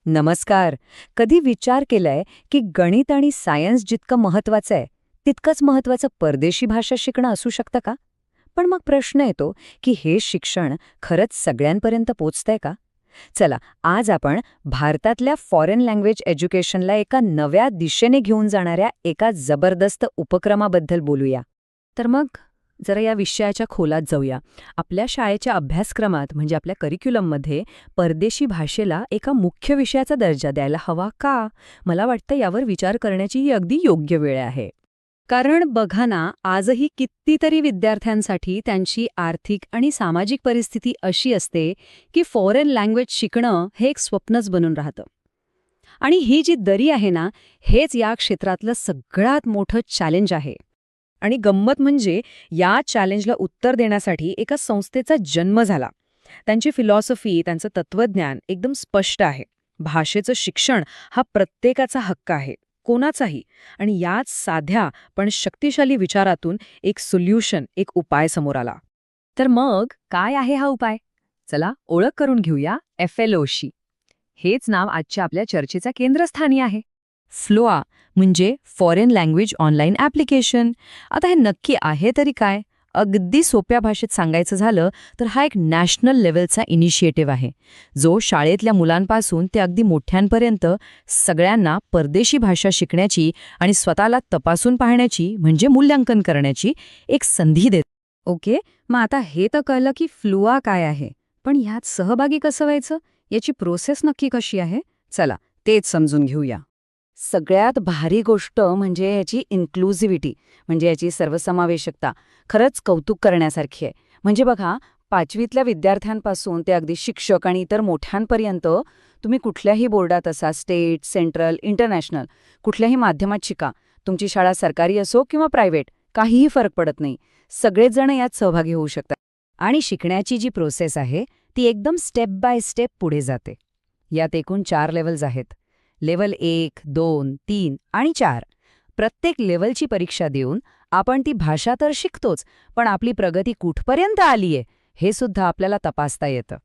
नमस्कार. कधी विचार केलाय की गणित आणि सायन्स जितकं महत्वाचं आहे तितकंच महत्वाचं परदेशी भाषा शिकणं असू शकतं का? पण मग प्रश्न येतो की हे शिक्षण खरंच सगळ्यांपर्यंत पोचतंय का? चला, आज आपण भारतातल्या फॉरेन लँग्वेज एज्युकेशनला एका नव्या दिशेने घेऊन जाणाऱ्या एका जबरदस्त उपक्रमाबद्दल बोलूया. तर मग जरा या विषयाच्या खोलात जाऊया. आपल्या शाळेच्या अभ्यासक्रमात म्हणजे आपल्या करिक्युलममध्ये परदेशी भाषेला एका मुख्य विषयाचा दर्जा द्यायला हवा का? मला वाटतं यावर विचार करण्याची ही अगदी योग्य वेळ आहे. कारण बघा ना, आजही कितीतरी विद्यार्थ्यांसाठी त्यांची आर्थिक आणि सामाजिक परिस्थिती अशी असते की फॉरेन लँग्वेज शिकणं हे एक स्वप्नच बनून राहतं. आणि ही जी दरी आहे ना, हेच या क्षेत्रातलं सगळ्यात मोठं चॅलेंज आहे. आणि गंमत म्हणजे या चॅलेंजला उत्तर देण्यासाठी एका संस्थेचा जन्म झाला. त्यांची फिलॉसॉफी, त्यांचं तत्वज्ञान एकदम स्पष्ट आहे. भाषेचं शिक्षण हा प्रत्येकाचा हक्क आहे, कोणाचाही. आणि याच साध्या पण शक्तिशाली विचारातून एक सोल्युशन, एक उपाय समोर आला. तर मग काय आहे हा उपाय? चला ओळख करून घेऊया FLOशी. हेच नाव आजच्या आपल्या चर्चेचा केंद्रस्थानी आहे. फ्लोआ म्हणजे फॉरेन लँग्वेज ऑनलाईन ॲप्लिकेशन. आता हे नक्की आहे तरी काय? अगदी सोप्या भाषेत सांगायचं झालं तर हा एक नॅशनल लेव्हलचा इनिशिएटिव्ह आहे, जो शाळेतल्या मुलांपासून ते अगदी मोठ्यांपर्यंत सगळ्यांना परदेशी भाषा शिकण्याची आणि स्वतःला तपासून पाहण्याची म्हणजे मूल्यांकन करण्याची एक संधी देतो. ओके, मग आता हे तर कळलं की फ्लुआ काय आहे, पण ह्यात सहभागी कसं व्हायचं, याची प्रोसेस नक्की कशी आहे? चला तेच समजून घेऊया. सगळ्यात भारी गोष्ट म्हणजे याची इन्क्लुझिव्हिटी, म्हणजे याची सर्वसमावेशकता. खरंच कौतुक करण्यासारखी आहे. म्हणजे बघा, 5वीतल्या विद्यार्थ्यांपासून ते अगदी शिक्षक आणि इतर मोठ्यांपर्यंत तुम्ही कुठल्याही बोर्डात असा, स्टेट, सेंट्रल, इंटरनॅशनल, कुठल्याही माध्यमात शिका. तुमची शाळा सरकारी असो किंवा प्रायव्हेट, काहीही फरक पडत नाही. सगळेच जण यात सहभागी होऊ शकतात. आणि शिकण्याची जी प्रोसेस आहे ती एकदम स्टेप बाय स्टेप पुढे जाते. यात एकूण 4 लेव्हल्स आहेत. लेव्हल 1, 2, 3 आणि 4. प्रत्येक लेव्हलची परीक्षा देऊन आपण ती भाषा तर शिकतोच, पण आपली प्रगती कुठपर्यंत आलीये हे सुद्धा आपल्याला तपासता येतं.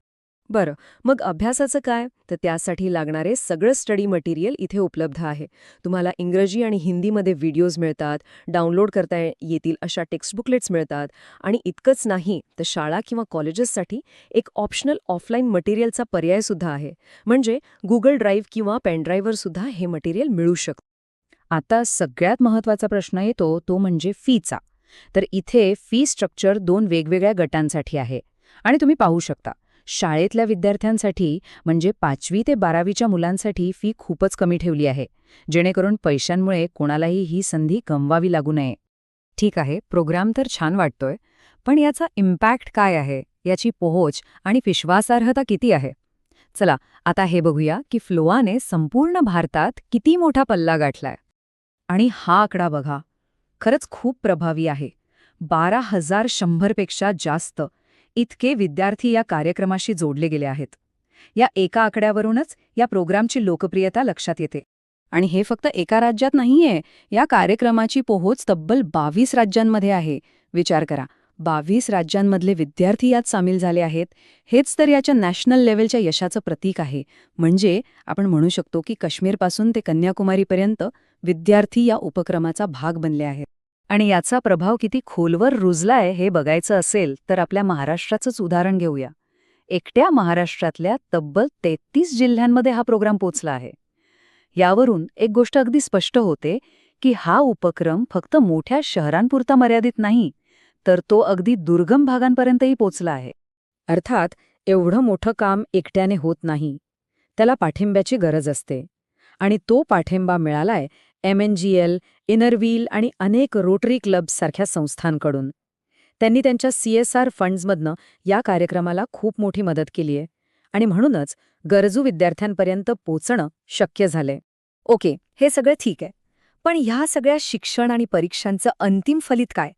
बरं, मग अभ्यासाचं काय? तर त्यासाठी लागणारे सगळं स्टडी मटेरियल इथे उपलब्ध आहे. तुम्हाला इंग्रजी आणि हिंदीमध्ये व्हिडिओज मिळतात, डाउनलोड करता येतील अशा टेक्स्ट बुकलेट्स मिळतात. आणि इतकंच नाही, तर शाळा किंवा कॉलेजेससाठी एक ऑप्शनल ऑफलाईन मटेरियलचा पर्यायसुद्धा आहे. म्हणजे गुगल ड्राईव्ह किंवा पेनड्राईव्हवर सुद्धा हे मटेरियल मिळू शकतं. आता सगळ्यात महत्त्वाचा प्रश्न येतो तो म्हणजे फीचा. तर इथे फी स्ट्रक्चर 2 वेगवेगळ्या गटांसाठी आहे. आणि तुम्ही पाहू शकता, शाळेतल्या विद्यार्थ्यांसाठी म्हणजे 5वी ते 12वीच्या मुलांसाठी फी खूपच कमी ठेवली आहे, जेणेकरून पैशांमुळे कोणालाही ही संधी गमवावी लागू नये. ठीक आहे, प्रोग्राम तर छान वाटतोय, पण याचा इम्पॅक्ट काय आहे, याची पोहोच आणि विश्वासार्हता किती आहे? चला आता हे बघूया की फ्लोआने संपूर्ण भारतात किती मोठा पल्ला गाठलाय. आणि हा आकडा बघा, खरंच खूप प्रभावी आहे. 12,100 पेक्षा जास्त इतके विद्यार्थी या कार्यक्रमाशी जोडले गेले आहेत. या एका आकड्यावरूनच या प्रोग्रामची लोकप्रियता लक्षात येते. आणि हे फक्त एका राज्यात नाहीये, या कार्यक्रमाची पोहोच तब्बल 22 राज्यांमध्ये आहे. विचार करा, 22 राज्यांमधले विद्यार्थी यात सामील झाले आहेत. हेच तर याच्या नॅशनल लेव्हलच्या यशाचं प्रतीक आहे. म्हणजे आपण म्हणू शकतो की काश्मीरपासून ते कन्याकुमारीपर्यंत विद्यार्थी या उपक्रमाचा भाग बनले आहेत. आणि याचा प्रभाव किती खोलवर रुजलाय हे बघायचं असेल तर आपल्या महाराष्ट्राचंच उदाहरण घेऊया. एकट्या महाराष्ट्रातल्या तब्बल 33 जिल्ह्यांमध्ये हा प्रोग्राम पोचला आहे. यावरून एक गोष्ट अगदी स्पष्ट होते की हा उपक्रम फक्त मोठ्या शहरांपुरता मर्यादित नाही, तर तो अगदी दुर्गम भागांपर्यंतही पोचला आहे. अर्थात एवढं मोठं काम एकट्याने होत नाही. त्याला पाठिंब्याची गरज असते. आणि तो पाठिंबा मिळालाय MNGL, इनरव्हील आणि अनेक रोटरी क्लब्स सारख्या संस्थांकडून. त्यांनी त्यांच्या CSR फंड्समधनं या कार्यक्रमाला खूप मोठी मदत केली आहे. आणि म्हणूनच गरजू विद्यार्थ्यांपर्यंत पोचणं शक्य झालंय. ओके, हे सगळं ठीक आहे. पण ह्या सगळ्या शिक्षण आणि परीक्षांचं अंतिम फलित काय?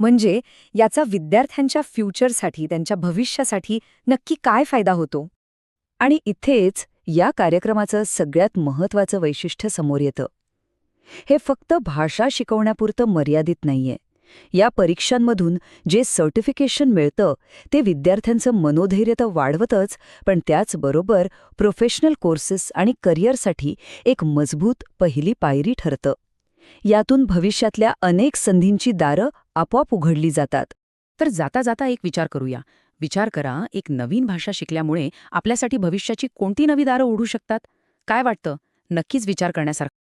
म्हणजे याचा विद्यार्थ्यांच्या फ्युचरसाठी, त्यांच्या भविष्यासाठी नक्की काय फायदा होतो? आणि इथेच या कार्यक्रमाचं सगळ्यात महत्त्वाचं वैशिष्ट्य समोर येतं. हे फक्त भाषा शिकवण्यापुरतं मर्यादित नाहीये. या परीक्षांमधून जे सर्टिफिकेशन मिळतं ते विद्यार्थ्यांचं मनोधैर्य तर वाढवतच, पण त्याचबरोबर प्रोफेशनल कोर्सेस आणि करिअरसाठी एक मजबूत पहिली पायरी ठरतं. यातून भविष्यातल्या अनेक संधींची दारं आपोआप उघडली जातात. तर जाता जाता एक विचार करूया. विचार करा, एक नवीन भाषा शिकल्यामुळे आपल्यासाठी भविष्याची कोणती नवी दारं उघडू शकतात? काय वाटतं? नक्कीच विचार करण्यासारखं